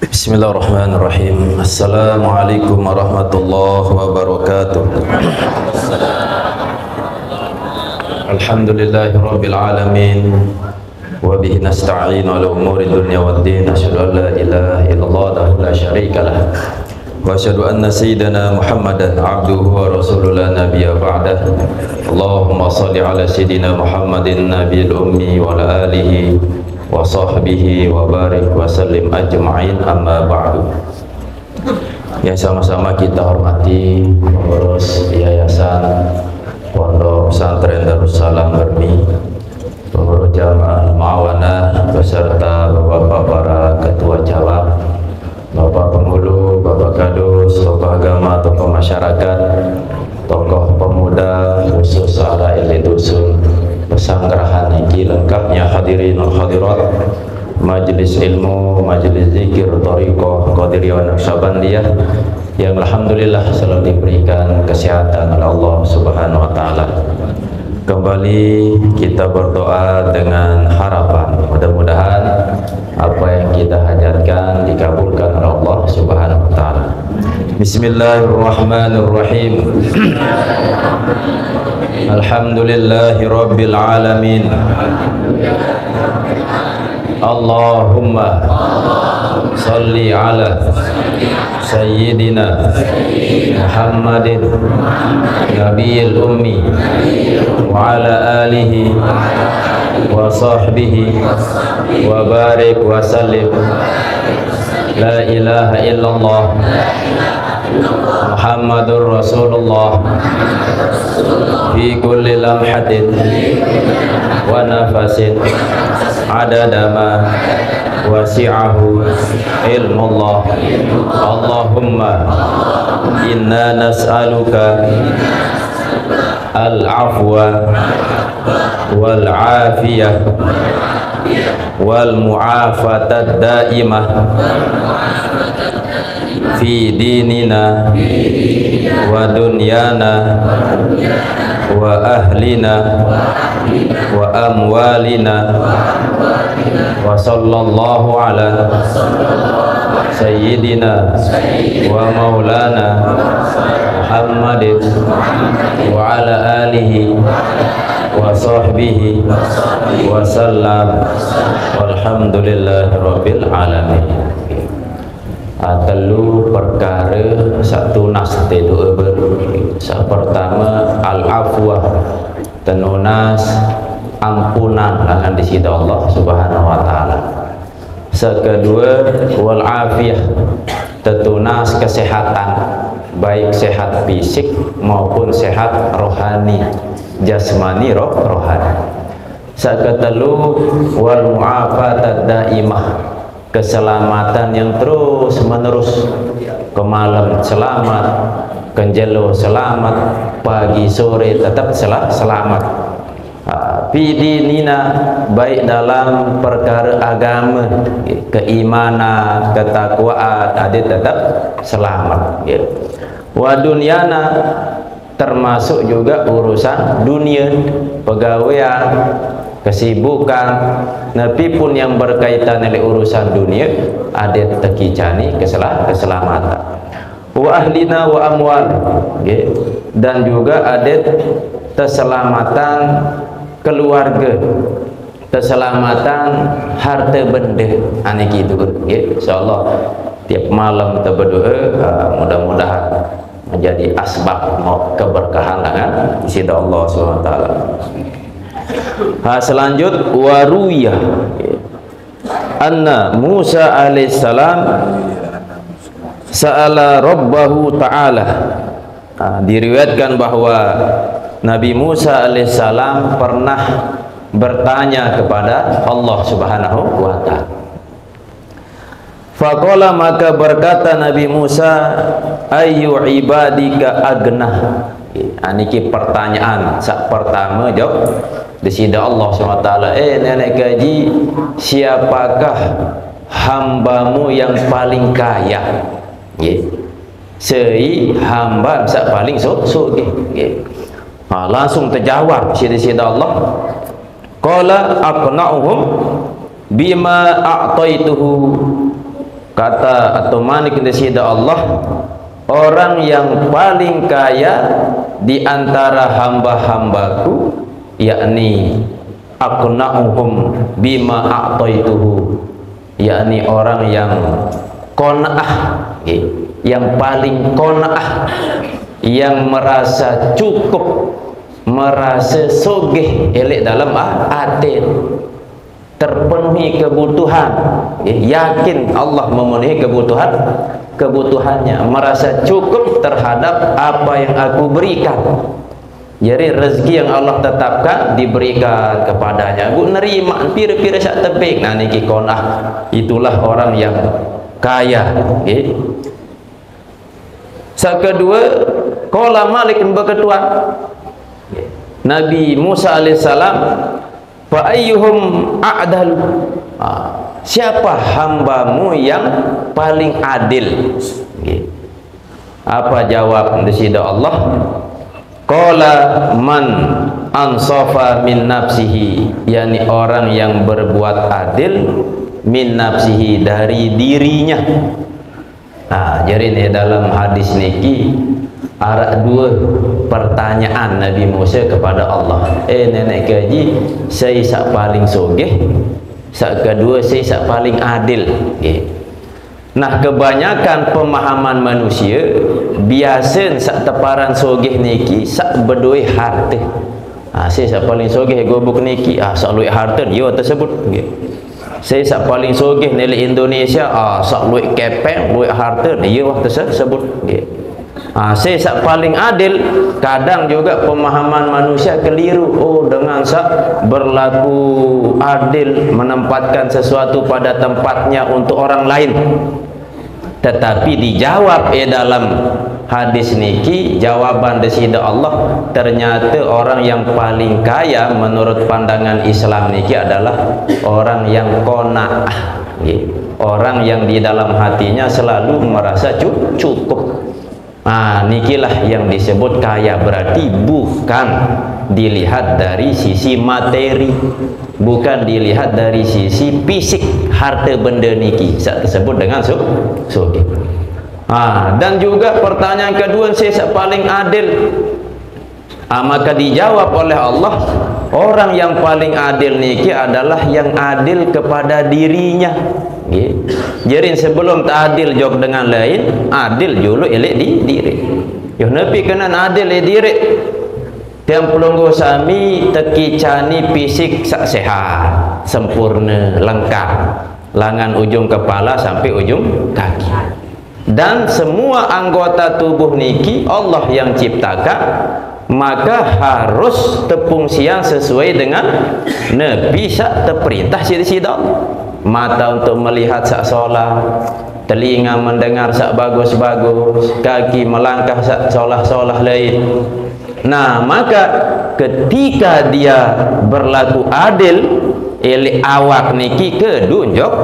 Bismillahirrahmanirrahim. Assalamualaikum warahmatullahi wabarakatuh. Alhamdulillahi rabbil alamin. Wa bihi nasta'in ala umuri dunya waddin. Asyhadu an la ilaha illallah wahdahu la syarika lah. Wa asyhadu anna sayyidana Muhammadan abduhu wa rasuluhu la nabiyya ba'dah. Allahumma shalli ala sayyidina Muhammadin nabiyil ummi wa ala alihi wa sahbihi wa barik wa sallim ajma'in, amma ba'du. Yang sama-sama kita hormati pengurus Yayasan Pondok Pesantren Darussalam Bermi, pengurus Jamaah Ma'awanah beserta bapak-bapak para ketua cabang, bapak penghulu, bapak kadus, tokoh agama, tokoh masyarakat, tokoh pemuda, khusus ala elit dusun, pesanggrahan iki lengkapnya, hadirin wal hadirat, majelis ilmu, majelis zikir, thariqah, qadiriyah, naqsyabandiyah yang alhamdulillah selalu diberikan kesehatan oleh Allah Subhanahu wa taala. Kembali kita berdoa dengan harapan mudah-mudahan apa yang kita hajatkan dikabulkan oleh Allah Subhanahu wa taala. Bismillahirrahmanirrahim. Alhamdulillahi rabbil alamin. Allahumma salli ala sayyidina Muhammadin nabiyil ummi wa ala alihi wa sahbihi wa barik wa sallim. La ilaha illallah Muhammadur Rasulullah fi kulli lamhatin wa nafasin adada ma wasi'ahu ilmullah. Allahumma inna nas'aluka al-afwa wal afiyah wal mu'afatad daimah fi dinina wa dunyana wa ahlina wa amwalina wa sallallahu ala sayyidina wa maulana Muhammadin wa ala alihi wa sahbihi wa sallam, walhamdulillahi rabbil alamin. Telu perkara satu nas telu ber. Pertama al-afwah, tenunas ampunan langan di sida Allah Subhanahu wa taala. Sekedua wal afiyah, tetunas kesehatan, baik sehat fisik maupun sehat rohani, jasmani rohani. Seketelu wal mu'afatad daimah, keselamatan yang terus menerus, ke malam selamat, kenjelo selamat, pagi sore tetap selamat. Pidinina, baik dalam perkara agama, keimanan, ketakwaan, ada tetap selamat. Wa dunyana, termasuk juga urusan dunia, pegawaian, kesibukan, nabi pun yang berkaitan dengan urusan dunia ada tekijani keselamatan. Wa ahlina wa amwal, dan juga ada keselamatan keluarga, keselamatan harta benda, aneh gitu. Insyaallah tiap malam kita berdoa mudah-mudahan menjadi asbab keberkahan dengan sida Allah Subhanahu wa taala. Selanjut waruyah anna Musa alaihissalam sa'ala rabbahu ta'ala. Diriwayatkan bahwa Nabi Musa alaihissalam pernah bertanya kepada Allah Subhanahu wa taala. Faqala, maka berkata Nabi Musa, ayyu ibadika agnah. Niki pertanyaan sak pertama jawab di sida Allah SWT. Nenek gaji, siapakah hambamu yang paling kaya? Sei hamba sak paling sugih. Langsung terjawab sida Allah. Qala aqna'uhum bima a'taituhu kata atau manik di sisi Allah, orang yang paling kaya di antara hamba-hambaku, yakni aqna'uhum bima a'taituhu, yakni orang yang qanaah, yang paling qanaah, yang merasa cukup, merasa sogeh elek dalam hati, terpenuhi kebutuhan, yakin Allah memenuhi kebutuhannya, merasa cukup terhadap apa yang aku berikan. Jadi rezeki yang Allah tetapkan diberikan kepadanya, aku nerima pira-pira sak tebing. Nah niki qanaah, itulah orang yang kaya. Kedua, qala Malik berketuan Nabi Musa alaihissalam, fa ayyuhum a'dalu, siapa hambamu yang paling adil? Apa jawab di sisi Allah? Qala man ansafa min nafsihi, yakni orang yang berbuat adil min nafsihi, dari dirinya. Jadi ini dalam hadis niki ada dua pertanyaan Nabi Musa kepada Allah. Nenek gaji, saya sak paling sogeh, sak kedua saya sak paling adil. Nah, kebanyakan pemahaman manusia biasa sak teparan sogeh niki sak berdua harta. Saya sak paling sogeh gobok niki, sak luik harta dia tersebut. Saya sak paling sogeh nilai Indonesia, sak luik kepeng, luik harta dia tersebut. Saya sak paling adil, kadang juga pemahaman manusia keliru. Dengan sak berlaku adil, menempatkan sesuatu pada tempatnya untuk orang lain. Tetapi dijawab dalam hadis niki, jawaban dari Allah, ternyata orang yang paling kaya menurut pandangan Islam niki adalah orang yang qanaah, orang yang di dalam hatinya selalu merasa cukup. Nikilah yang disebut kaya. Berarti bukan dilihat dari sisi materi, bukan dilihat dari sisi fisik harta benda niki, tersebut dengan sugih. Dan juga pertanyaan kedua, saya paling adil, maka dijawab oleh Allah, orang yang paling adil niki adalah yang adil kepada dirinya. Jadi sebelum tak adil jog dengan lain, adil dulu elek di diri. Nabi kena adil di diri. Tiang pelunggu sami teki cani fisik sak sehat, sempurna, lengkap, langan ujung kepala sampai ujung kaki. Dan semua anggota tubuh niki Allah yang ciptakan, maka harus tepungsian sesuai dengan Nabi sak terperintah sida-sida. Mata untuk melihat sak solat, telinga mendengar sak bagus-bagus, kaki melangkah sak solah-solah lain. Nah, maka ketika dia berlaku adil, awak niki kedun jok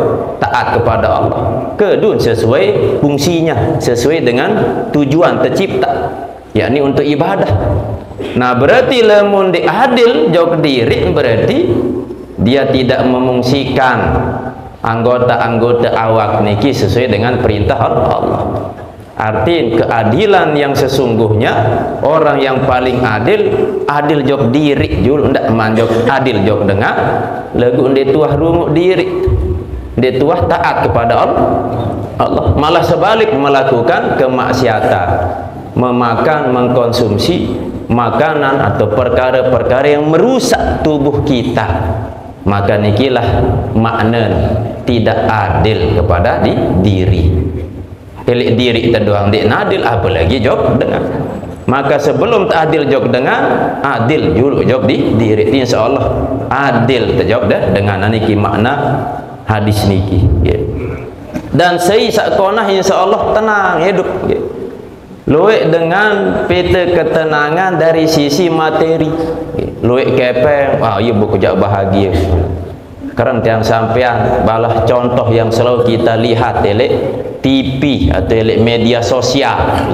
taat kepada Allah, kedun sesuai fungsinya, sesuai dengan tujuan tercipta, yakni untuk ibadah. Nah, berarti lamun di adil jok diri, berarti dia tidak memungsikan anggota-anggota awak niki sesuai dengan perintah Allah. Artinya keadilan yang sesungguhnya, orang yang paling adil, adil jok diri jul, ndak manjok adil jok dengar lagu dia tuah rumuk diri, dia tuah taat kepada Allah, malah sebalik melakukan kemaksiatan, memakan, mengkonsumsi makanan atau perkara-perkara yang merusak tubuh kita. Maka nikilah makna tidak adil kepada diri. Pilih diri kita doang dik adil, apalagi jog dengan. Maka sebelum adil jog dengan, adil julu jog di diri. Insyaallah adil terjawab dah dengan niki makna hadis niki. Dan saya sakonah insyaallah tenang hidup. Luik dengan peta ketenangan dari sisi materi. Luik kepeng, ia berkejap bahagia. Karena tiang sampean balah contoh yang selalu kita lihat elek TV atau elek media sosial.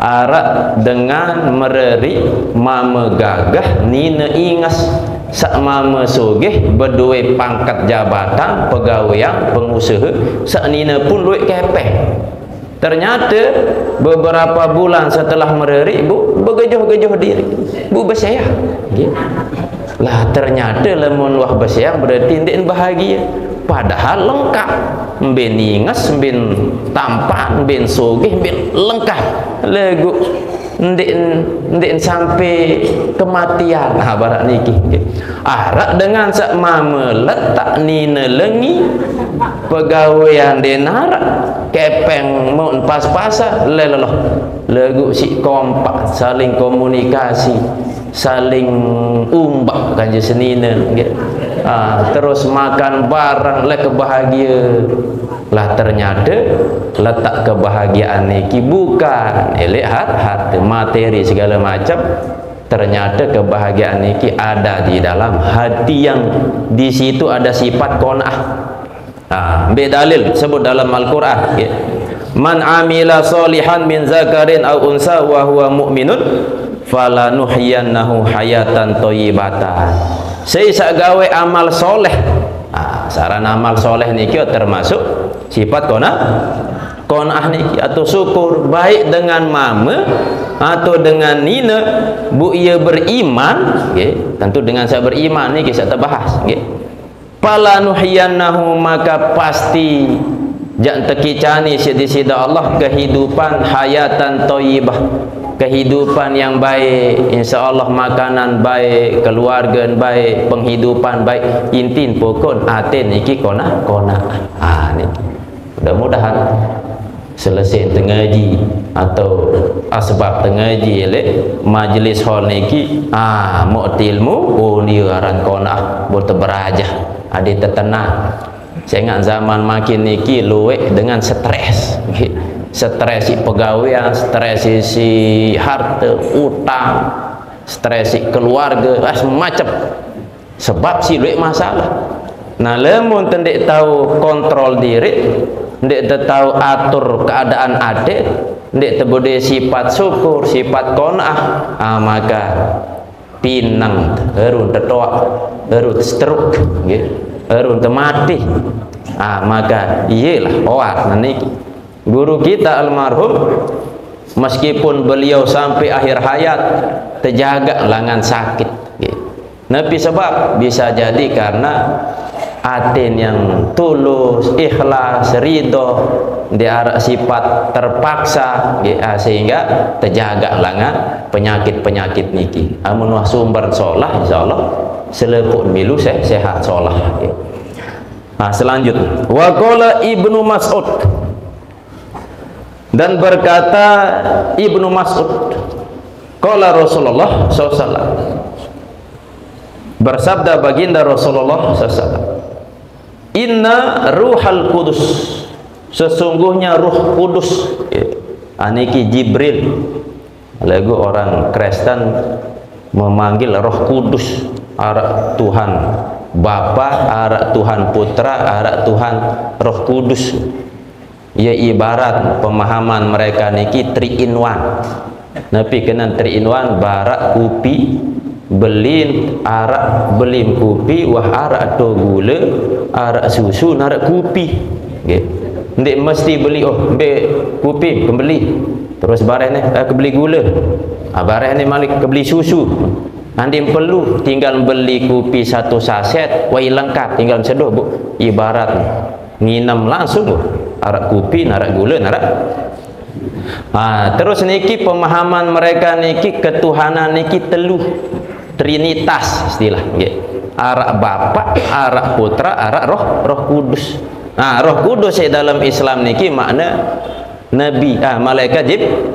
arak dengan mereri mama gagah nina ingas sak mama sogeh berdua pangkat jabatan pegawaian pengusaha sak nina pun duit kepeh. Ternyata beberapa bulan setelah mereri bu bergejuh-gejuh diri bu bersiah lah. Ternyata lemun wah bersiah berarti ndik bahagia, padahal lengkap ben ingas ben tampan ben sogeh ben lengkap lagu ndik sampai kematian. Nah barak niki arak dengan sak mama letak nina lengi pegawaian denarak kepeng mau pas-pasan leloh lagu si kompak saling komunikasi saling umbak kanji senina terus makan bareng le kebahagia lah. Ternyata letak kebahagiaan niki bukan lihat hati materi segala macam. Ternyata kebahagiaan niki ada di dalam hati yang di situ ada sifat qanaah. Bedalil sebut dalam Al-Quran man amila solihan min zakarin aw unsa wa huwa mu'minun falanuhyiyannahu hayatan thayyibatan. Saya gawe amal soleh. Saran amal soleh niki termasuk sifat qanaah niki atau syukur baik dengan mama atau dengan nina bu ia beriman tentu dengan saya beriman niki saya terbahas falanuhyiyannahu maka pasti jangan tekicani sida Allah kehidupan hayatan thayyibah, kehidupan yang baik, insyaallah makanan baik, keluarga baik, penghidupan baik, intin pokok aten iki kona ni mudah-mudahan selesai tengaji atau asbab tengaji le majlis hall niki mu'tilmu ni aran kona boleh berajah ada tertenang. Saya ingat zaman makin niki luwe dengan stres si pegawaian, stres si harta, utang, stres si keluarga, macam sebab si luwe masalah. Nah lemun tendik tahu kontrol diri, ndik tahu atur keadaan adik, ndik terbudi sifat syukur, sifat qanaah, maka pinang erun tertoak, erun stroke erun mati. Maka iyalah awak niki guru kita almarhum meskipun beliau sampai akhir hayat terjaga langan sakit Nabi sebab bisa jadi karena aten yang tulus, ikhlas, ridho, diarak sifat terpaksa sehingga terjaga langan penyakit-penyakit niki. Amun wah sumber solah insyaallah selepuk milu sehat solah. Selanjutnya wa qala Ibnu Mas'ud, dan berkata Ibnu Mas'ud qala Rasulullah SAW, bersabda baginda Rasulullah SAW, inna ruhal kudus, sesungguhnya ruh kudus. Aniki Jibril, lagu orang Kristen memanggil roh kudus, arak Tuhan Bapa, arak Tuhan Putra, arak Tuhan Roh Kudus. Ya ibarat pemahaman mereka niki 3 in 1. Nabi kena 3 in 1 barak kupi belin arak belim kupi wah arak to gula arak susu narak kupi ndik mesti beli be kupi pembeli terus barang ni beli gula barang ni malik beli susu nanti perlu tinggal beli kopi 1 saset wai lengkap tinggal seduh bu ibarat nginam langsung bu arak kopi narak gula narak terus niki pemahaman mereka niki ketuhanan niki telu trinitas istilah arak Bapa, arak Putra, arak Roh Kudus. Roh Kudus dalam Islam niki makna Nabi, malaikat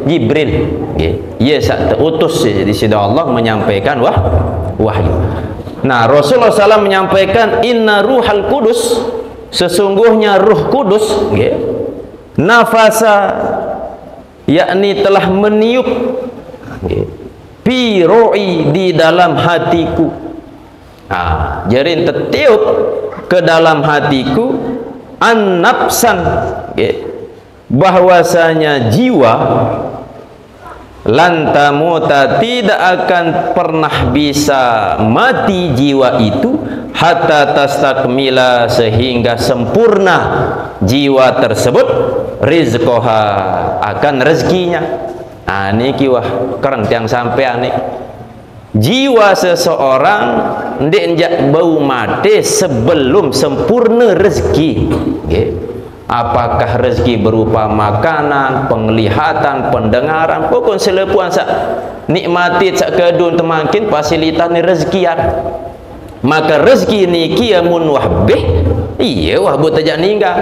Jibril. Ia saat terutus di sini Allah menyampaikan wahyu. Nah, Rasulullah SAW menyampaikan inna ruhal kudus, sesungguhnya Ruh Kudus, nafasa, yakni telah meniup, fi ru'i di dalam hatiku. Jadi tertiup ke dalam hatiku an nafsan, bahwasanya jiwa lantamuta, tidak akan pernah bisa mati jiwa itu hatta tastakmila, sehingga sempurna jiwa tersebut rizqoha, akan rezekinya. Niki wah keren yang sampean nih. Jiwa seseorang ndek njak bau mati sebelum sempurna rezeki. Okay. Apakah rezeki berupa makanan, penglihatan, pendengaran, pokok selepuan sak nikmati sak kedun temakin fasilitas ni rezekian. Maka rezeki niki amun wahbeh, iya wah buat tajak ninggal.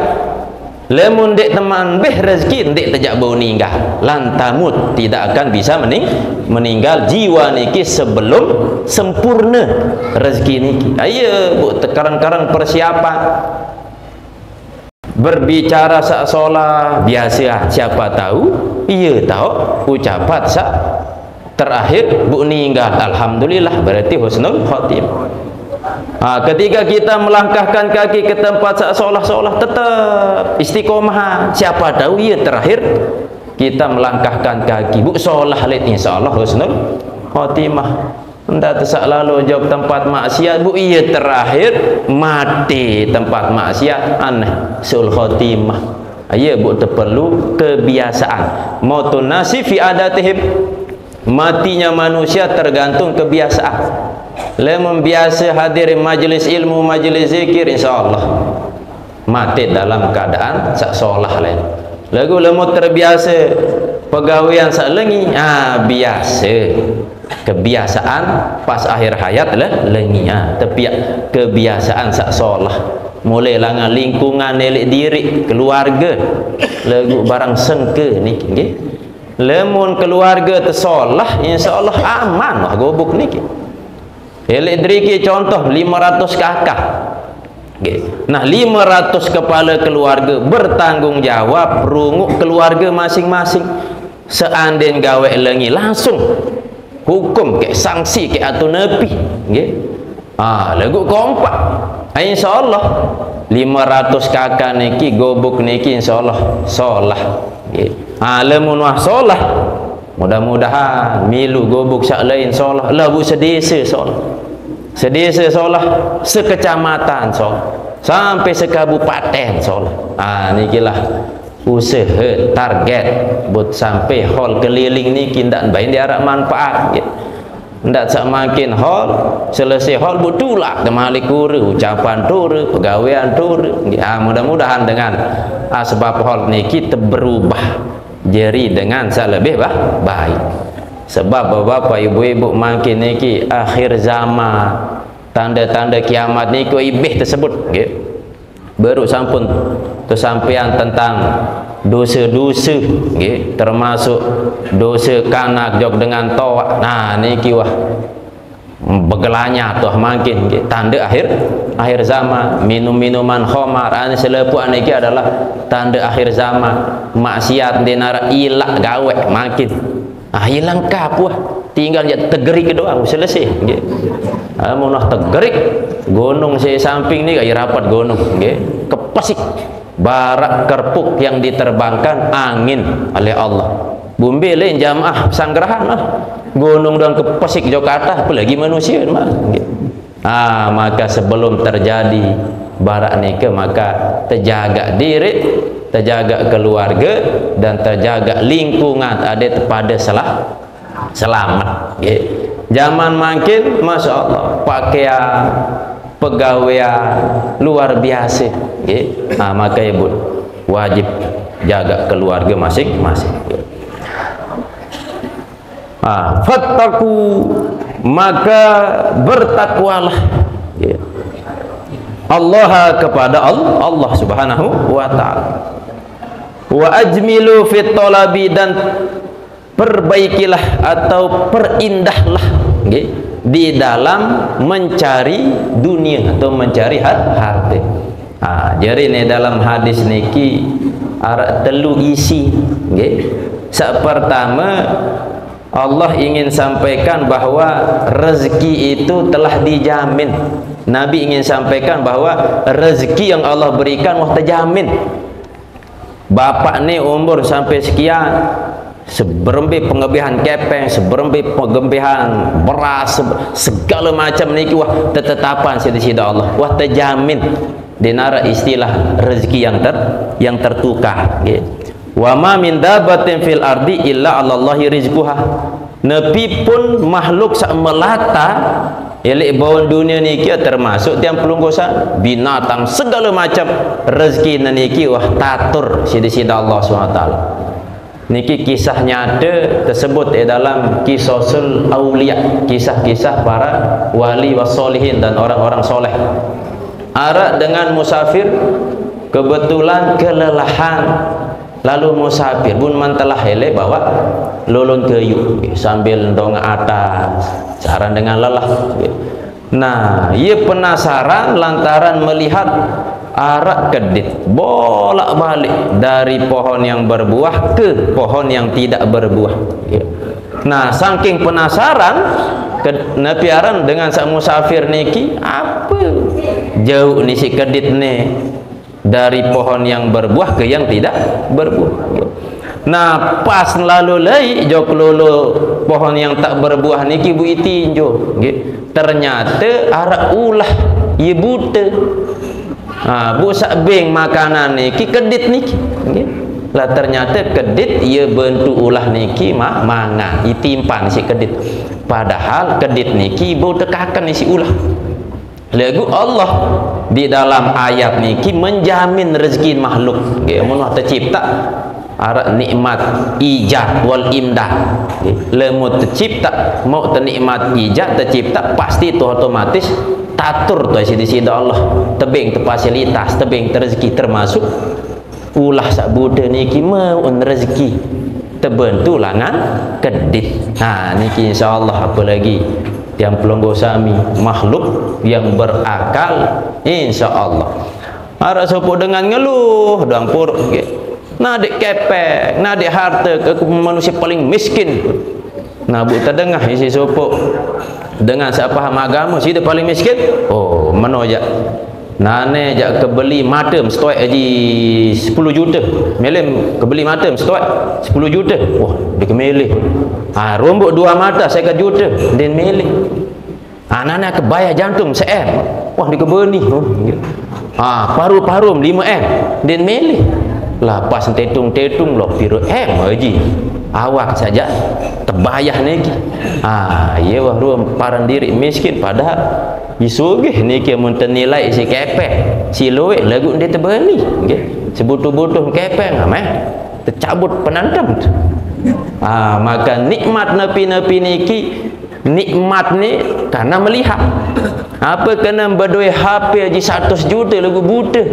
Lemun dek teman beh rezeki ndek tajak bau ninggal. Lantamut, tidak akan bisa meninggal jiwa niki sebelum sempurna rezeki niki. Ayo buat tekaran-karan persiapan. Berbicara sak solah biasa, siapa tahu iya tahu ucapan sak terakhir bu ninggal, alhamdulillah, berarti husnul khotimah. Ketika kita melangkahkan kaki ke tempat sak solah tetap istiqomah, siapa tahu iya terakhir kita melangkahkan kaki bu solah lid, insyaallah husnul khotimah. Ndak tersak lalu jauh tempat maksiat bu iya terakhir mati tempat maksiat, aneh sul khotimah. Iya bu perlu kebiasaan. Mautun nasi fi adatihim, matinya manusia tergantung kebiasaan. Lemon biasa hadir majelis ilmu, majelis zikir, insyaallah mati dalam keadaan sak solah lain. Lagu lemut terbiasa pegawaian sak lengi, biasa kebiasaan pas akhir hayat lah lenginya, tapi kebiasaan sak solah mulai langan lingkungan elek diri keluarga lagu barang sengke niki nggih. Lemun keluarga tersolah insyaallah aman wah gobuk niki. Elek diri contoh 500 kakak nggih. Nah 500 kepala keluarga bertanggung jawab runguk keluarga masing-masing. Seandainya gawe lengi langsung hukum ke sanksi ke atau nepi nggih. Lagu kompak. Insyaallah 500 kakak niki gobuk niki insyaallah solah nggih. Lamun wah solah mudah-mudahan milu gobuk sak lain solah lagu sedesa solah. Sedesa solah, sekecamatan solah, sampai sekabupaten solah. Nikilah usaha target buat sampai hall keliling ni kindak bain diarah manfaat ya. Ndak semakin hall selesai hall butulak ke malik kuru ucapan turu pegawaian turu mudah-mudahan dengan sebab hall ni kita berubah jadi dengan lebih baik. Sebab bapak ibu-ibu makin niki akhir zaman, tanda-tanda kiamat niku ibih tersebut nggih. Baru sampun tersampaian tentang dosa-dosa nggih, termasuk dosa kanak jog dengan toa. Niki wah begelanya tuh makin nggih, tanda akhir zaman. Minum-minuman khamar selepuan niki adalah tanda akhir zaman. Maksiat dinara ilak gawe makin hilang kapuh, tinggal je tegerik doang selesai nggih. Munah tegerik gunung saya samping ni kaya rapat gunung nggih, kepesik barak kerpuk yang diterbangkan angin oleh Allah. Bumbe lain jamaah sanggerahan gunung dan kepesik Jakarta, apalagi manusia mah nggih. Maka sebelum terjadi barak nike maka terjaga diri, terjaga keluarga, dan terjaga lingkungan ada pada selamat nggih. Zaman makin masya Allah pakaian pegawaian luar biasa nggih. Maka ibu wajib jaga keluarga masing-masing. Fattaku, maka bertakwalah ya. Allah kepada Allah Subhanahu wa ta'ala. Wa ajmilu fit talabi, dan perbaikilah atau perindahlah okay, di dalam mencari dunia atau mencari harta. Jadi ini dalam hadis niki ada telu isi okay. Pertama, Allah ingin sampaikan bahwa rezeki itu telah dijamin. Nabi ingin sampaikan bahwa rezeki yang Allah berikan wah terjamin. Bapak ni umur sampai sekian seberembe pengebihan kepeng, seberembe pengebihan beras, segala macam niki wah tetetapan sida Allah, wah terjamin dinara istilah rezeki yang tertukar nggih. Wa ma min dabatin fil ardi illa 'alallahi rizquha. Nepi pun makhluk sak melata elek bawah dunia niki termasuk tiang pelunggusan binatang segala macam rezeki niki wah tatur sida Allah SWT. Niki kisah nyata tersebut dalam Qisasul Auliya, kisah-kisah para wali wasolihin dan orang-orang soleh. Arak dengan musafir kebetulan kelelahan, lalu musafir pun mantelah hele bawa lulun kayu sambil dong atas saran dengan lelah. Nah, ia penasaran lantaran melihat arak kedit bolak-balik dari pohon yang berbuah ke pohon yang tidak berbuah. Nah, saking penasaran napiaran dengan sak musafir niki, apa jauh ni si kedit ni dari pohon yang berbuah ke yang tidak berbuah. Nah, pas lalu lei jok lulu pohon yang tak berbuah niki bu itinjo, ternyata arak ulah ye buta. Bu sak beng makanan niki kedit niki, lah ternyata kedit ia bentuk ulah niki mangan itimpan si kedit, padahal kedit niki bu tekakan isi ulah. Lagu Allah di dalam ayat niki menjamin rezeki makhluk mun tercipta arak nikmat ijad wal imdad. Lemut tercipta mau ternikmat ijad tercipta pasti itu otomatis tatur tu sida Allah, tebing tu fasilitas, tebing rezeki, termasuk ulah sak buda niki mau rezeki terbentuk langan kedit. Nah niki insyaallah apa lagi yang pelonggo sami makhluk yang berakal insyaallah. Ara sopo dengan ngeluh doang pur nadik kepek, nadik harta ke manusia paling miskin. Nah bu terdengar isi sopo dengan siapa paham agama si dia paling miskin. Oh menojak nane jak kebeli matem stoik haji 10 juta melem kebeli matem stoik 10 juta. Wah dia kemelih rumbuk 2 mata saya ke juta dan melih nane kebayar jantung se-M. Wah dia kebeni paru-parum 5M dan melih lah pas tetung-tetung loh piru haji awak saja terbayah niki. Iya wah ruam paran diri miskin padahal isugih niki mun ternilai si kepek si luwe lagu dia terbeli nggih sebutuh-butuh kepek meh tercabut penantam. Maka nikmat nepi-nepi niki nikmat ni karena melihat apa kena berdua HP haji 100 juta lagu buta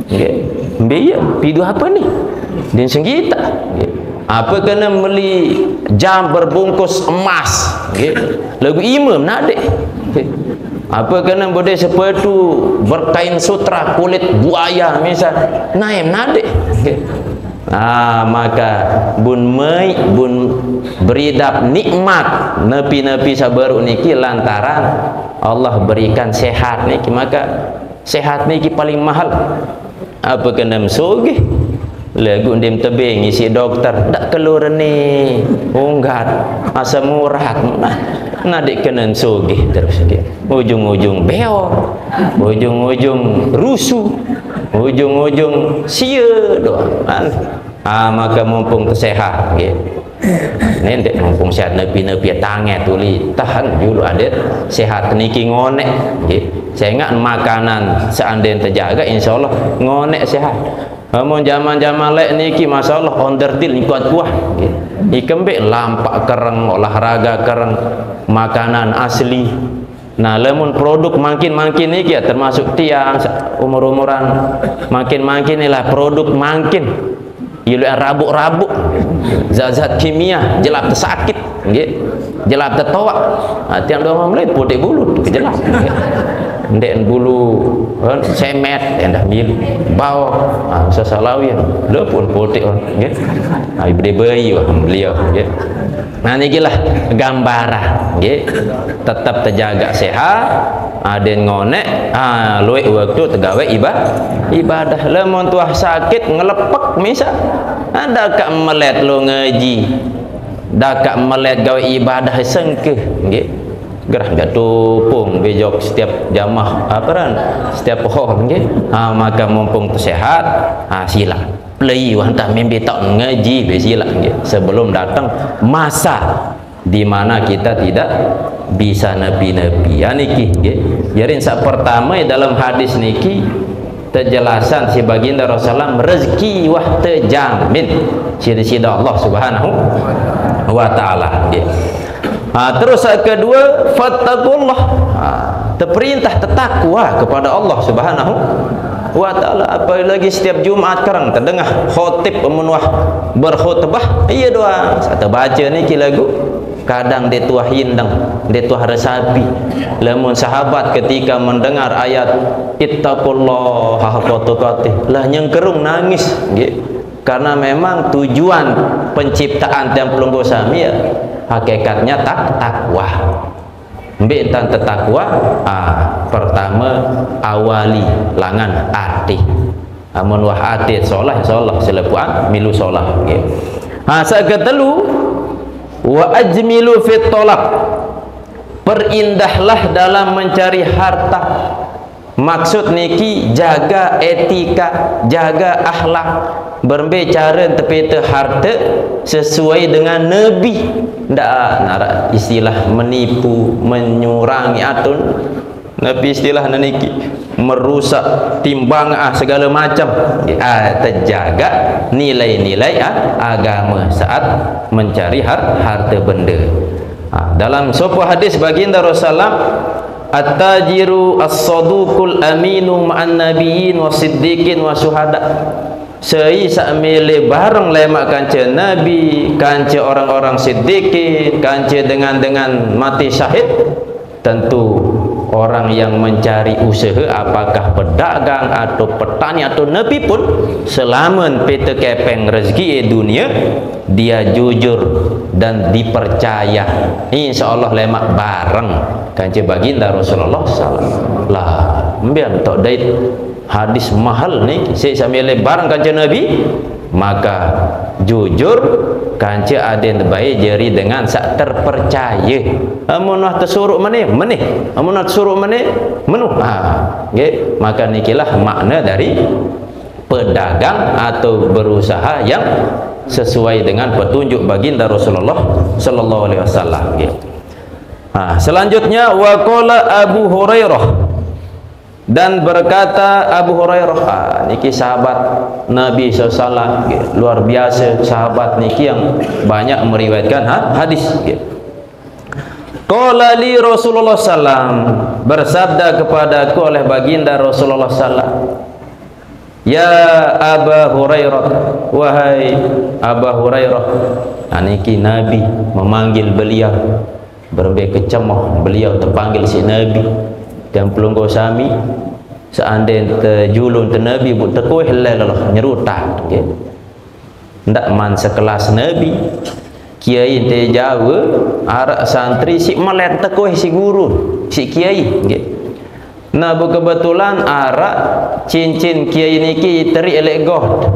nggih biaya pidu apa ni din senggita apa kena beli jam berbungkus emas lagu imam nadik apa kena beli sepatu berkain sutra kulit buaya misal naim nadik. Maka bun mei bun beridap nikmat nepi-nepi sabaru niki lantaran Allah berikan sehat niki, maka sehat niki paling mahal. Apa kena sugih lagu ndim tebing isi dokter dak keluar ni unggat asam urat nadik kena sugih terus ujung-ujung beor, ujung-ujung rusuh, ujung-ujung sia doang. Maka mumpung tersehat nendek mumpung sehat nepi-nepi tangan tuli tahan dulu ada sehat niki ngonek saya ingat makanan seandainya terjaga insyaallah ngonek sehat. Mun zaman-zaman lek niki masyaallah ondertil kuat-kuat ikembek lampak kereng olahraga kereng makanan asli. Nah lemun produk makin niki termasuk tiang umur-umuran makin inilah produk makin ilu rabuk-rabuk zat-zat kimia jelap tersakit jelap tertowak tiang 2 menit putih bulu jelas ndek bulu semet dah milu bawa sesalawian le pun potik nggih ai bayi beliau nggih. Nah nikilah gambaran nggih, tetap terjaga sehat, aden ngonek luwih waktu tegawe ibadah. Lamun tuah sakit ngelepek misa ada kak melet lo ngaji, dak kak melet gawe ibadah sengkeh nggih. Gerah gak tupung bejok setiap jamaah setiap pohon nggih. Maka mumpung sehat sila play wantah mimpi tak ngaji besila nggih sebelum datang masa di mana kita tidak bisa nepi-nepi niki nggih. Jadi sak pertama dalam hadis niki terjelasan si baginda Rasulullah rezeki wah terjamin sida-sida Allah Subhanahu wa taala nggih. Terus yang kedua fattaqullah, terperintah tertakwa kepada Allah Subhanahu wa taala. Apalagi setiap Jumat sekarang terdengar khotib pemenuh berkhutbah iya doa satu baca niki lagu kadang dia tuah hindang dia tuah resapi. Lamun sahabat ketika mendengar ayat ittaqullaha haqqa tuqatih lah nyengkerung nangis nggih. Karena memang tujuan penciptaan dan pelunggu sami ya hakikatnya takwa. Mbek tan takwa pertama awali langan ati. Amun wah ati saleh insyaallah selepuan milu salah nggih. Saketelu wa ajmilu fit talab. Perindahlah dalam mencari harta. Maksud niki jaga etika, jaga akhlak, berbicara tepeta harta sesuai dengan Nabi. Ndak nara istilah menipu, menyurangi atun. Nabi istilah niki merusak timbang segala macam. Terjaga nilai-nilai agama saat mencari harta benda. Dalam sebuah hadis baginda Rasulullah at-tajiru as-saduqul aminu ma'an nabiyyin wasiddiqin wa syuhada. Sei sakmele bareng lemak kanca nabi, kanca orang-orang siddiqin, kanca dengan mati syahid. Tentu orang yang mencari usaha apakah pedagang atau petani atau nabi pun selama peta kepeng rezeki dunia dia jujur dan dipercaya insyaallah lemak bareng kanca baginda Rasulullah sallallahu lah mbian tok dait hadis mahal ni saya sambil bareng kanca nabi maka jujur kanca aden baik jeri dengan sak terpercaya. Amun tersuruh meneh amun tersuruh meneh menuh nggih. Maka nikilah makna dari pedagang atau berusaha yang sesuai dengan petunjuk baginda Rasulullah sallallahu alaihi wasallam nggih. Selanjutnya waqala Abu Hurairah, dan berkata Abu Hurairah, niki sahabat Nabi SAW luar biasa, sahabat niki yang banyak meriwayatkan hadis. Qala li Rasulullah SAW, bersabda kepadaku oleh baginda Rasulullah SAW, ya Abu Hurairah, wahai Abu Hurairah. Niki Nabi memanggil beliau, berbagai kecemah beliau terpanggil si Nabi. Dan pelunggu sami seandainya terjulun ke Nabi bu tekuih lelah nyerutan okay. Ndak man sekelas Nabi kiai te Jawa arak santri si melet tekuih si guru si kiai okay. Nah kebetulan arak cincin kiai niki teri elek god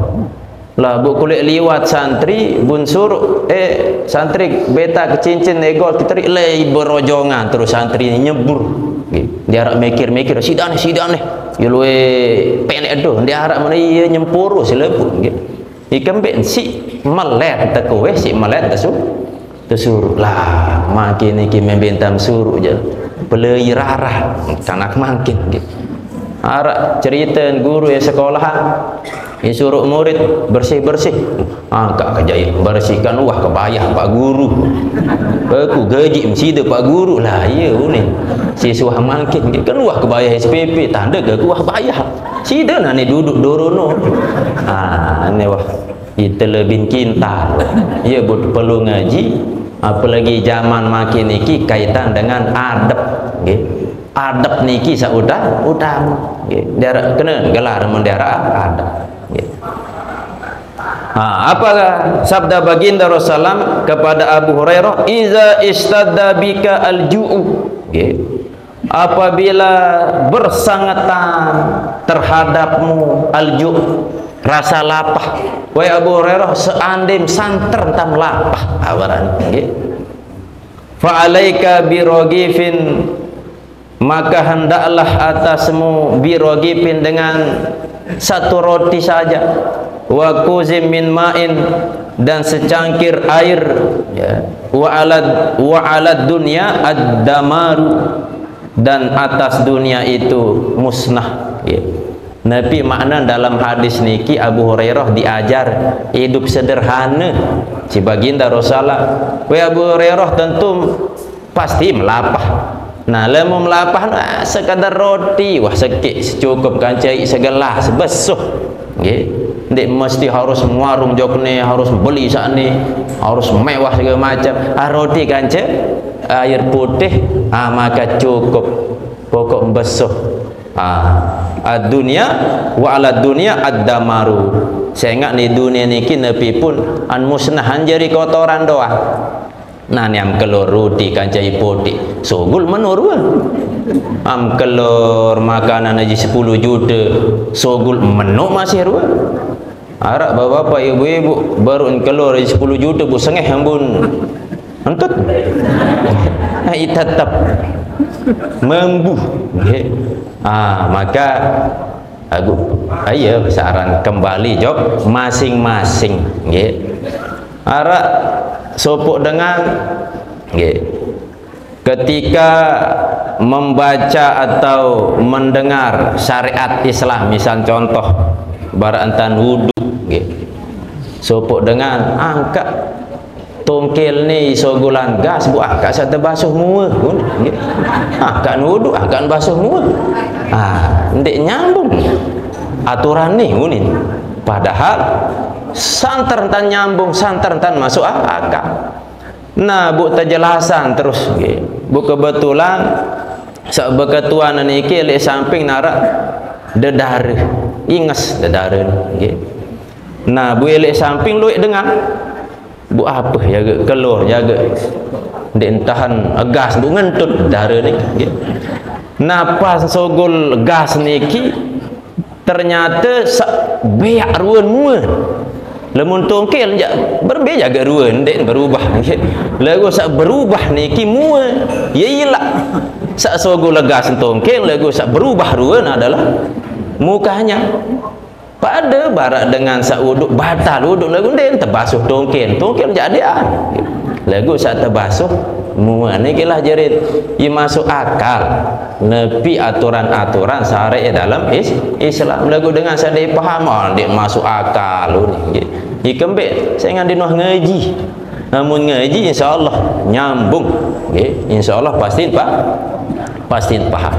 lah bu kulit liwat santri bun suruh santri beta ke cincin egol kita lei berojongan terus santri nyebur. Dia harap mikir-mikir sidang nih ya luwe pendek doh dia harap mana ia nyempuru selepu ikan ben si melet tekowe si melet tersuruh lah makin iki membentam suruh je pelai rarah kanak makin harap cerita guru ya sekolah ya suruh murid bersih-bersih kak kejaya bersihkan wah kebayah pak guru aku gaji mesti pak guru lah iya ni siswa makin kan wah kebayah SPP tanda ke wah bayar sida ni duduk dorono ni wah kita lebih kintal ya perlu ngaji apalagi zaman makin iki kaitan dengan adab adab niki saudah utama nggih daerah kena gelar mendaerah adab nggih. Apa sabda baginda Rasulullah kepada Abu Hurairah, iza istadda bika al-ju'u nggih, apabila bersangatan terhadapmu al-ju' rasa lapah, wahai Abu Hurairah, seandainya santer tam lapah awaran nggih, fa alaika birogifin, maka hendaklah atasmu birogifin dengan satu roti saja, wa kuzim min ma'in, dan secangkir air, ya. wa alad dunya ad-damaru, dan atas dunia itu musnah, ya. Nabi makna dalam hadis niki Abu Hurairah diajar hidup sederhana si baginda Rasulullah. Wahai Abu Hurairah, tentu pasti melapah. Nah, lemu melapah sekadar roti, wah sekik cukup kan cai segelas besuh nggih. Ndik mesti harus warung jok ni, harus beli sak ni, harus mewah segala macam. Roti kan air putih, maka cukup pokok besuh. Ad-dunya wa ala dunya ad-damaru. Saya ingat di dunia niki nepi pun an musnahan jadi kotoran doa. Nah, ni am kelor roti kancai putih sogul menurun, am kelor makanan aja 10 juta sogul menu masih ruan. Arak bapak ibu-ibu baru kelor 10 juta bu sengeh ambun entut ai tetap membuh nggih. Maka aku ayo saran kembali jawab masing-masing nggih. Arak sopok dengan nggih, ketika membaca atau mendengar syariat Islam, misal contoh barantan wudu nggih, sopok dengan angkat tongkel ni sogulan gas bu angkat satu basuh mua nggih, angkat wudu angkat basuh mua, ndik nyambung aturan ni unin, padahal santer tan nyambung, santer tan masuk akal. Nah, bu terjelasan terus nggih. Bu kebetulan sak beketuan niki lek samping narak dedare, inges dedare nggih. Nah, bu lek samping luik dengar. Bu apa jaga kelur jaga ndik tahan gas bu ngentut dare niki nggih. Nah, pas sogol gas niki ternyata sak beak ruan mua. Lemun tongkel berbeza ke ruan dek berubah nggih. Lagu sak berubah niki mua iyalah sak sogo legas tongkel, lagu sak berubah ruan adalah mukanya. Pada barak dengan sak wuduk batal wuduk lagu den terbasuh tongkel jadi lagu sak terbasuh mua niki lah jerit ia masuk akal nepi aturan-aturan syariat dalam Islam. Lagu dengan sadai paham dia masuk akal ni nggih. Ikembek saya ngan dinuh ngaji, namun ngaji insyaallah nyambung nggih, insyaallah pasti paham.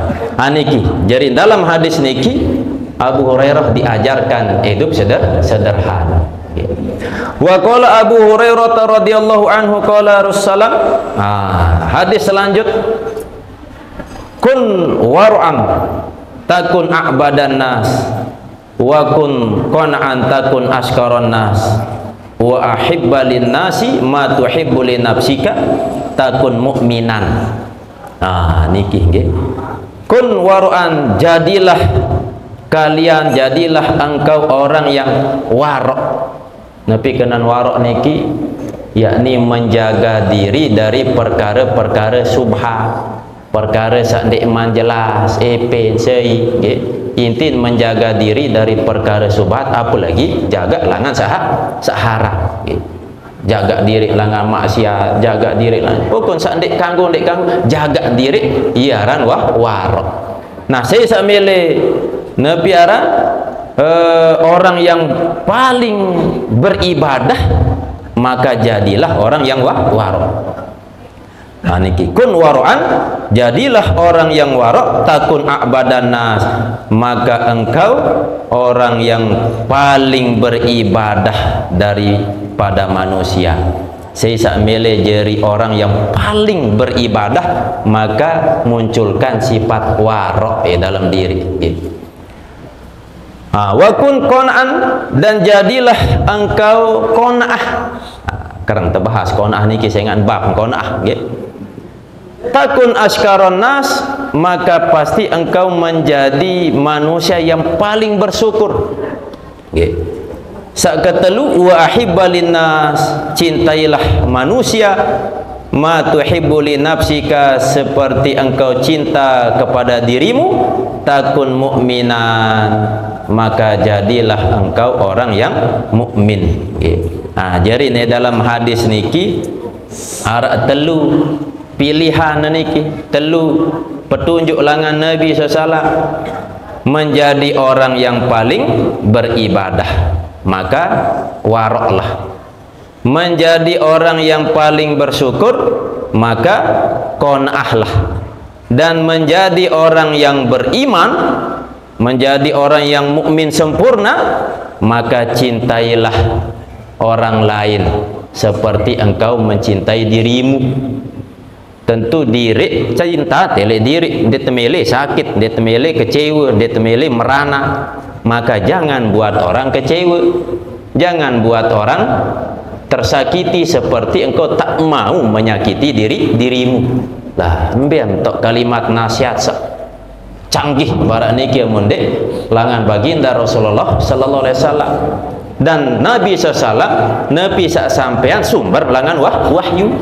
Niki jadi dalam hadis niki Abu Hurairah diajarkan hidup sederhana. Wa qala Abu Hurairah radhiyallahu anhu qala Rasulullah. Hadis selanjut, kun war'an takun a'badan nas wa kun qan'an takun askaron nas wa ahibba lin nasi ma tuhibbu li nafsika takun mu'minan. Niki nggih. Kun war'an, jadilah kalian, jadilah engkau orang yang warok. Nabi kenan warok niki yakni menjaga diri dari perkara-perkara subhat, perkara sak ndik man jelas epen sei nggih. Intin menjaga diri dari perkara subhat, apalagi jaga langan sahara nggih. Jaga diri langan maksiat, jaga diri langan pokon sak ndik kanggo jaga diri iaran warok. Nah, saya samile Nabi ara orang yang paling beribadah, maka jadilah orang yang warok. Niki kun waro'an, jadilah orang yang warok, takun a'badan nas, maka engkau orang yang paling beribadah daripada manusia. saya sak mele jeri orang yang paling beribadah, maka munculkan sifat warok dalam diri. Wa kun qan'an, dan jadilah engkau qan'ah. Karang terbahas qan'ah niki saya ingat bab qan'ah nggih. Takun askaron nas, maka pasti engkau menjadi manusia yang paling bersyukur. Nggih. Sakatelu wa ahibbalin nas, cintailah manusia ma tuhibbu li nafsika, seperti engkau cinta kepada dirimu. Takun mukminan, maka jadilah engkau orang yang mukmin. Jadi ni dalam hadis niki arak telu pilihan niki, telu petunjuk langan Nabi SAW menjadi orang yang paling beribadah, maka waroklah. Menjadi orang yang paling bersyukur, maka qanaahlah. Dan menjadi orang yang beriman, menjadi orang yang mukmin sempurna, maka cintailah orang lain seperti engkau mencintai dirimu. Tentu diri cinta tele diri, dia temele sakit, dia temele kecewa, dia temele merana, maka jangan buat orang kecewa, jangan buat orang tersakiti seperti engkau tak mau menyakiti dirimu. Lah embian tok kalimat nasihat canggih barak niki munde langan baginda Rasulullah sallallahu alaihi wasallam. Dan Nabi SAW, Nabi sak sampean sumber langan wahyu.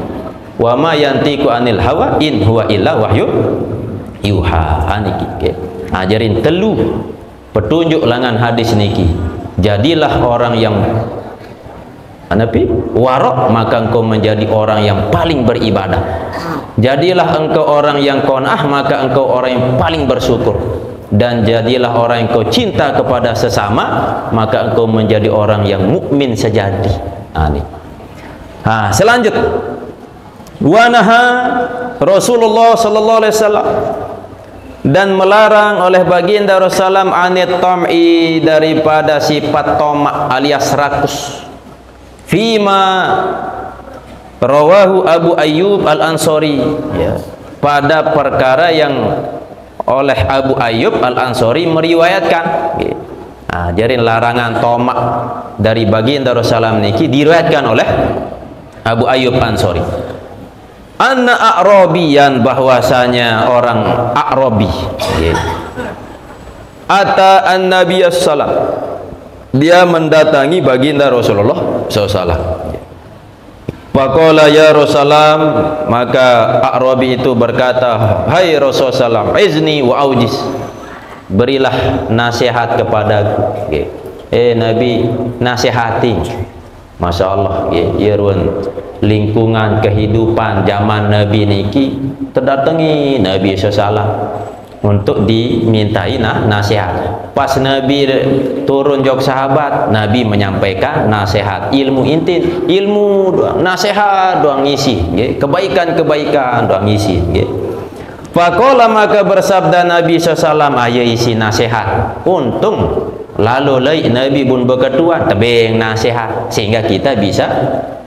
Wa ma yantiqu anil hawa in huwa illa wahyu yuha. Niki ajarin telu petunjuk langan hadis niki. Jadilah orang yang warok, maka engkau menjadi orang yang paling beribadah. Jadilah engkau orang yang qanaah, maka engkau orang yang paling bersyukur. Dan jadilah orang yang kau cinta kepada sesama, maka engkau menjadi orang yang mukmin sejati. Selanjut, wa naha Rasulullah sallallahu alaihi wasallam, dan melarang oleh baginda Rasulullah anit tam'i, daripada sifat tamak alias rakus. Fima rawahu Abu Ayyub Al-Ansari, pada perkara yang oleh Abu Ayyub Al-Ansari meriwayatkan. Jadi larangan tomak dari baginda Rasulullah niki diriwayatkan oleh Abu Ayyub Ansari. Anna a'rabiyan, bahwasanya orang A'rabi ata an-nabiy sallam, dia mendatangi baginda Rasulullah SAW. Faqala ya Rasulullah, maka A'rabi itu berkata, hai Rasulullah, izni wa aujiz, berilah nasihat kepadaku. Nabi nasihati. Masya Allah, lingkungan kehidupan zaman Nabi niki terdatangi Nabi SAW untuk dimintai nasihat. Pas Nabi turun jok sahabat, Nabi menyampaikan nasihat, ilmu intin, ilmu doang, nasihat doang ngisi, kebaikan-kebaikan doang ngisi. Faqala, maka bersabda Nabi SAW, ayo isi nasihat. Untung lalu lai Nabi pun berketua tebing nasihat, sehingga kita bisa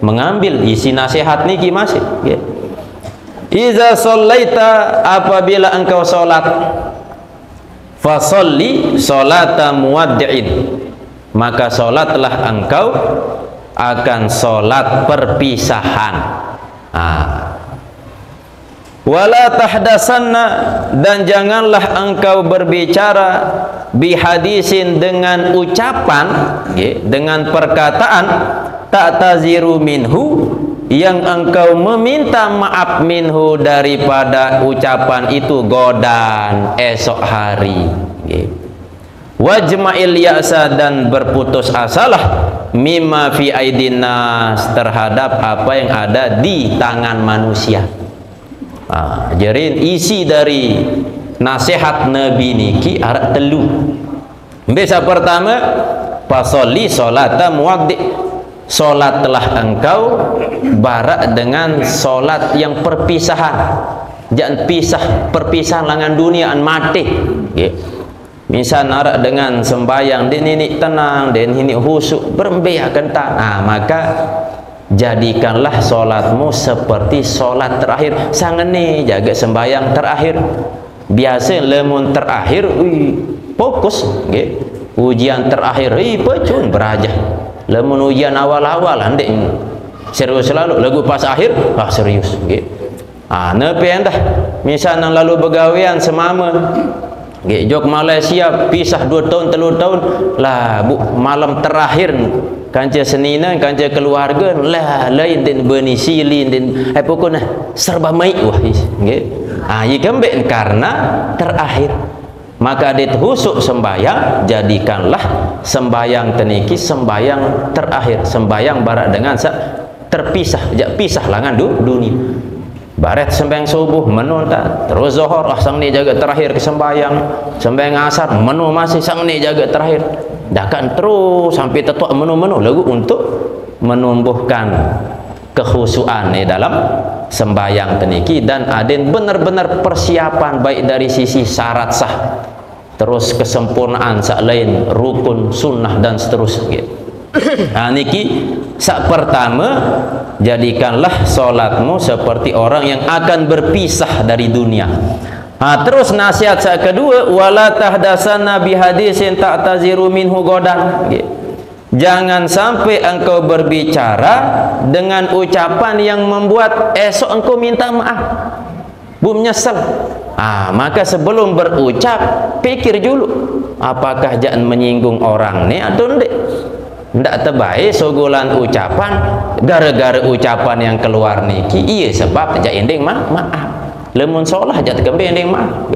mengambil isi nasihat niki masih. Iza sallaita, apabila engkau salat, fasalli salata muwaddi'in, maka salatlah engkau akan salat perpisahan. Wala tahdasanna, dan janganlah engkau berbicara bihadisin, dengan ucapan, dengan perkataan, ta'taziru minhu, yang engkau meminta maaf minhu, daripada ucapan itu godan esok hari. Wajma'il ya'sa, dan berputus asalah mimma fi aidin nas, terhadap apa yang ada di tangan manusia. Jadi isi dari nasihat Nabi niki arak telu. Bisa pertama, fasolli solata muwaddi', solatlah engkau barak dengan solat yang perpisahan. Jangan pisah, perpisahan langan dunia an mati. Misal narak dengan sembayang, den ini tenang, den ini husuk, berembiak kentan. Maka jadikanlah solatmu seperti solat terakhir. Sangene jaga sembahyang terakhir. Biasa lemun terakhir fokus nggih. Ujian terakhir pecun berajah. Lemun ujian awal-awal andek serius selalu, lagu pas akhir serius nggih. Nepi dah misal nang lalu begawean semama nggih jok Malaysia pisah 2 tahun 3 tahun lah bu malam terakhir kanca senina kanca keluarga lah lain din benisi lin din pokoknya serba mai wah nggih. Ikembek karena terakhir. Maka dit husuk sembayang, jadikanlah sembayang teniki sembayang terakhir, sembayang barak dengan terpisah, pisah langan dunia. Baret sembahyang subuh menu tak, terus zuhur sang ni jaga terakhir ke sembahyang, sembahyang asar menu masih sang ni jaga terakhir. Dakan terus sampai tetua menu-menu lagu untuk menumbuhkan kekhusyuan di dalam sembahyang teniki, dan aden benar-benar persiapan baik dari sisi syarat sah, terus kesempurnaan sak lain rukun sunnah dan seterusnya. Niki sak pertama, jadikanlah solatmu seperti orang yang akan berpisah dari dunia. Terus nasihat sak kedua, wala tahdasanna bihadisin ta'taziru minhu godan. Jangan sampai engkau berbicara dengan ucapan yang membuat esok engkau minta maaf, menyesal. Maka sebelum berucap pikir dulu, apakah jangan menyinggung orang ni atau tidak. Tidak terbaik sogolan ucapan, gara-gara ucapan yang keluar niki iya sebab jak ending maaf. Lemun solah jak tekembe ending maaf.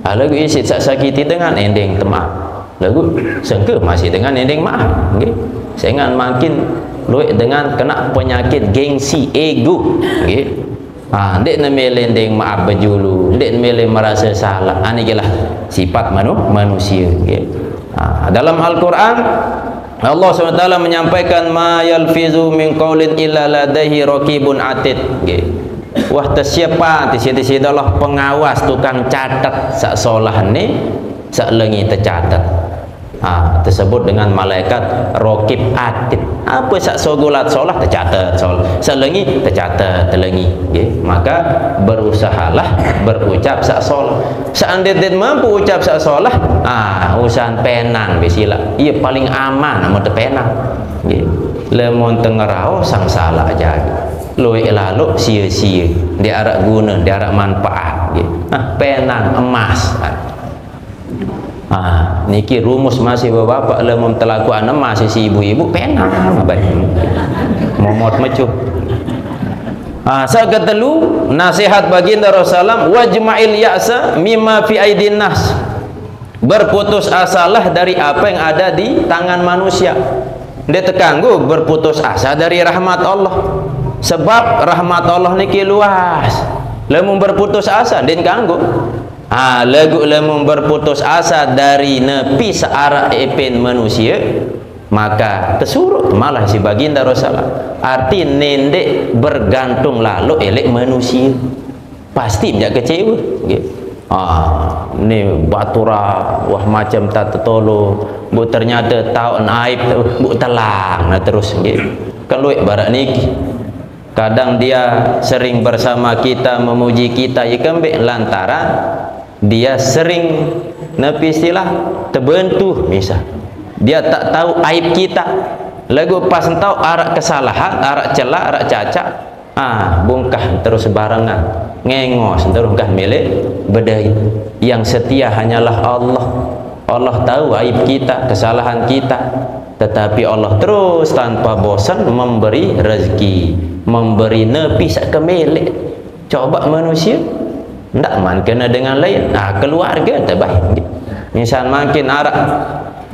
Lagu isi sakiti dengan ending temaaf. Lagu sengke masih dengan ending maaf nggih. Sengan makin luik dengan kena penyakit gengsi ego nggih. Ndek nemele ending maaf bejulu, ndek nemele merasa salah. Inilah sifat manusia nggih. Dalam Al-Qur'an Allah SWT menyampaikan ma yalfizu min qaulin illa ladaihi raqibun atid nggih. Wah tersiapa tiada-tiadalah pengawas tukang catat sak solah ni sak lengi tercatat. Tersebut dengan malaikat raqib atid. Apa sak sogulat solah tercatat sak lengi tercatat telengi nggih. Maka berusahalah berucap sak solah. Seandainya mampu ucap sak solah, usahan penan bisila. Ia paling aman mau terpenan nggih. Lemon tengerau sang salah jaga. Luik lalu sia-sia, dia arak guna, dia arak manfaat nggih. Penan emas. Niki rumus masih bapak lemon telakuan masih si ibu-ibu penan baik momot mecuh. Saya ketelu nasihat baginda Rasulullah, wajma'il ya'sa mimma fi aidin nas. Berputus asalah dari apa yang ada di tangan manusia. Dia terganggu berputus asa dari rahmat Allah. Sebab rahmat Allah niki luas. Lemun berputus asa dia ganggu. Lagu lemun berputus asa dari nepi searah epen manusia, maka tersuruh malah si baginda Rasulullah. Arti nendek bergantung lalu elek manusia pasti tidak kecewa gitu. Ni batura wah macam tak tertolong bu ternyata tahu aib bu telang terus gitu. Kalau barak niki kadang dia sering bersama kita memuji kita ya kembek lantaran dia sering nepi istilah terbentuh misal dia tak tahu aib kita lagu pas tahu arak kesalahan arak celah arak cacat bungkah terus barengan ngengos terus kah milik bedai. Yang setia hanyalah Allah. Allah tahu aib kita, kesalahan kita, tetapi Allah terus tanpa bosan memberi rezeki, memberi nepi sak kemilik. Coba manusia ndak man kena dengan lain, keluarga terbaik misal makin arak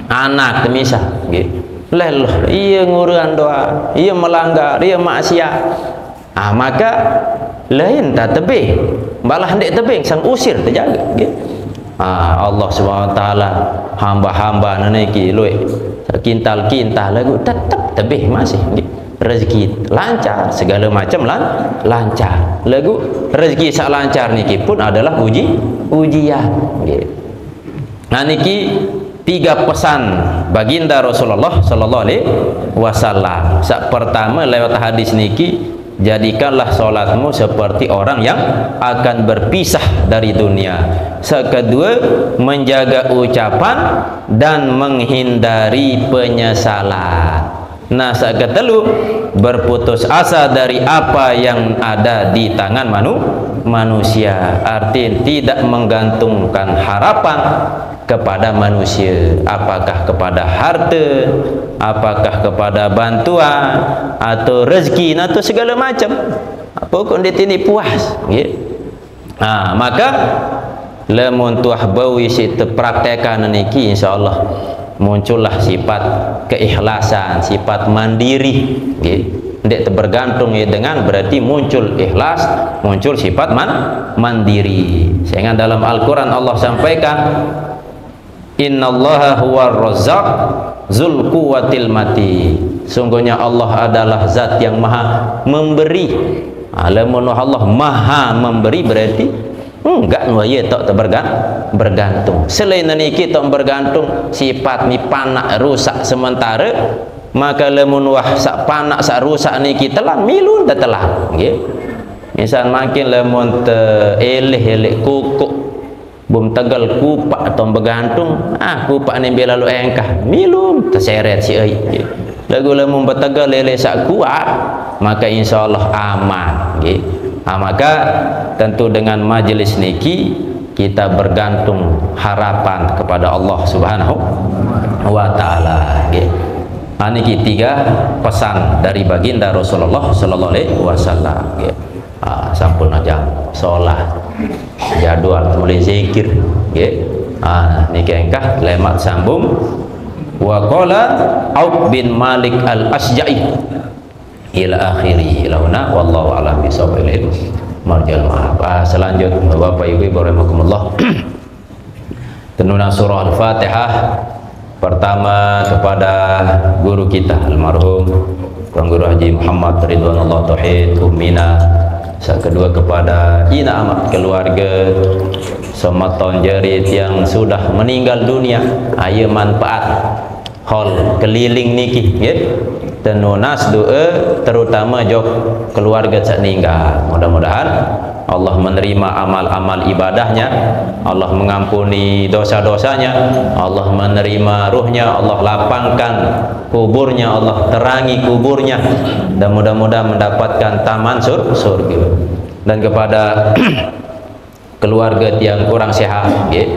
anak misal gitu lelah ia nguruan doa, ia melanggar, ia maksiat, maka lain tak tebing malah ndek tebing sang usir terjaga gitu. Allah SWT hamba-hamba naniki luik kintal-kintal lagu tetap tebih masih gitu. Rezeki lancar segala macam lancar lagu rezeki sak lancar niki pun adalah ujian gitu. Niki tiga pesan baginda Rasulullah sallallahu alaihi wasallam. Sak pertama lewat hadis niki, jadikanlah solatmu seperti orang yang akan berpisah dari dunia. Kedua, menjaga ucapan dan menghindari penyesalan. Nah, ketelu, berputus asa dari apa yang ada di tangan manusia. Artinya tidak menggantungkan harapan kepada manusia, apakah kepada harta, apakah kepada bantuan atau rezeki atau segala macam. Pokok dia tini puas, gitu. Nah, maka lamun tuah bawi si terpraktekan niki, insyaallah muncullah sifat keikhlasan, sifat mandiri, gitu. Tidak bergantung ya dengan, berarti muncul ikhlas, muncul sifat mandiri. Sehingga dalam Al-Quran Allah sampaikan, innallaha huwar razzaq zul quwwatil mati. Sungguhnya Allah adalah zat yang maha memberi. Alamun Allah maha memberi, berarti enggak ya tak bergantung. Selain niki tak bergantung, sifat ni panak rusak sementara, maka lamun wah sak panak sak rusak niki telan milun dah telan, nggih. Misal makin lamun te eleh kukuk bum tegal kupak atau bergantung, kupak ni bila lu engkah milun terseret si ai. Lagu lamun bertegal lele sak kuat, maka insyaallah aman, nggih. Maka tentu dengan majelis niki kita bergantung harapan kepada Allah Subhanahu wa taala, nggih. Niki tiga pesan dari baginda Rasulullah sallallahu alaihi wasallam, nggih. Sampun aja salat, jadwal mulai zikir, nggih. Niki engkah lemat sambung. Wa qala Auf bin Malik al-Asja'i ila akhiri launa wallahu a'lam bisawab marjal maaf. Selanjutnya Bapak Ibu rahimakumullah, tenuna surah Al-Fatihah pertama kepada guru kita almarhum Tuan Guru Haji Muhammad Ridwanullah Tauhid Ummina. Kedua kepada ina amat keluarga sematon jerit yang sudah meninggal dunia, ayo manfaat hal keliling niki, nggih. Tenunas doa terutama jok keluarga sak ninggal. Mudah-mudahan Allah menerima amal-amal ibadahnya, Allah mengampuni dosa-dosanya, Allah menerima ruhnya, Allah lapangkan kuburnya, Allah terangi kuburnya, dan mudah-mudahan mendapatkan taman surga. Dan kepada keluarga yang kurang sehat, ya,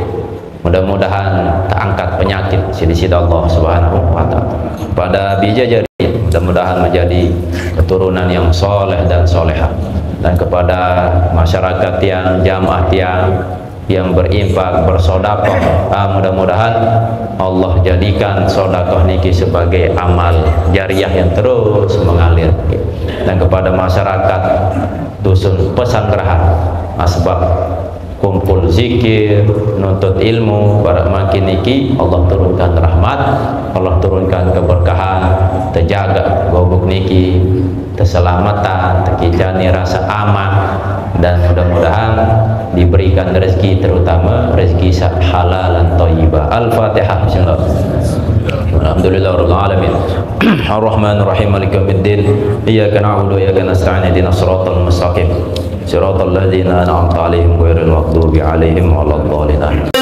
mudah-mudahan terangkat penyakit sidi-sidi Allah Subhanahu wa taala. Pada bija jari mudah-mudahan menjadi keturunan yang soleh dan solehah. Dan kepada masyarakat yang jamaah yang berinfak, bersodakoh, mudah-mudahan Allah jadikan sodakoh niki sebagai amal jariah yang terus mengalir. Dan kepada masyarakat dusun Pesanggerahan, sebab kumpul zikir, nuntut ilmu, barak makin niki Allah turunkan rahmat, Allah turunkan keberkahan, terjaga gobok niki, keselamatan, terkijani rasa aman, dan mudah-mudahan diberikan rezeki, terutama rezeki halal dan thayyibah. Al-Fatihah. Bismillah. Alhamdulillahirabbil alamin. Ar-Rahmanir Rahim. Maliki yaumiddin. Iyyaka na'budu wa iyyaka nasta'in. Ihdinas siratal mustaqim. Siratal ladzina an'amta 'alaihim ghairil maghdubi 'alaihim waladdallin.